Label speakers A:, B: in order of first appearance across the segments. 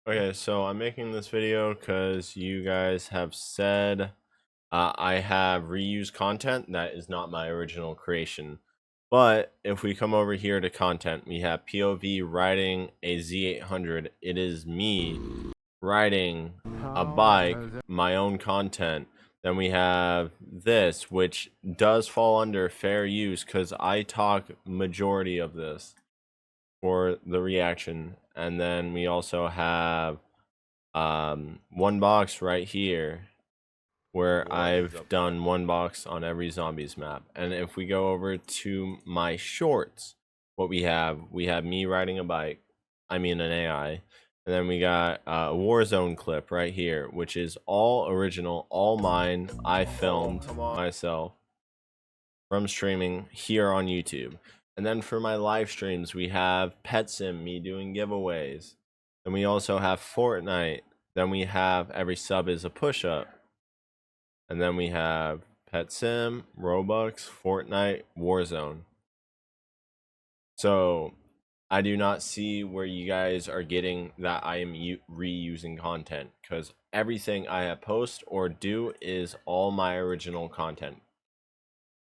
A: Okay, so I'm making this video because you guys have said I have reused content that is not my original creation. But if we come over here to content, we have POV riding a Z800. It is me riding a bike, my own content. Then we have this, which does fall under fair use because I talk majority of this for the reaction. And then we also have one box right here where I've done one box on every zombies map. And if we go over to my shorts, what we have me riding a bike, I mean an AI, and then we got a Warzone clip right here, which is all original, all mine. I filmed myself from streaming here on YouTube. And then for my live streams, we have Pet Sim, me doing giveaways. Then we also have Fortnite. Then we have every sub is a push-up. And then we have Pet Sim, Robux, Fortnite, Warzone. So I do not see where you guys are getting that I am reusing content, because everything I have post or do is all my original content.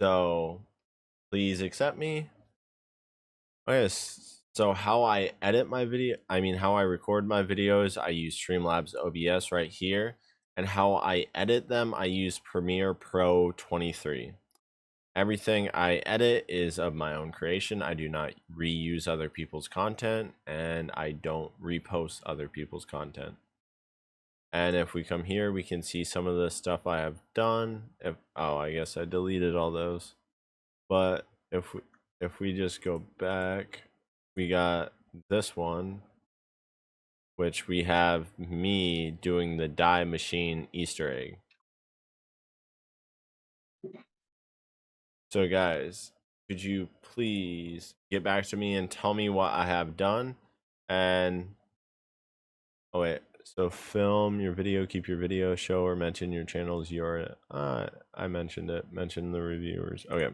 A: So please accept me. Okay, so how I edit my video, how I record my videos, I use Streamlabs OBS right here. And how I edit them, I use Premiere Pro 23. Everything I edit is of my own creation. I do not reuse other people's content, and I don't repost other people's content. And if we come here, we can see some of the stuff I have done. I guess I deleted all those. But if we just go back, we got this one, which we have me doing the die machine Easter egg. So guys, could you please get back to me and tell me what I have done? And oh wait, so film your video, keep your video, show or mention your channel's URL. I mentioned it. Mention the reviewers. Okay.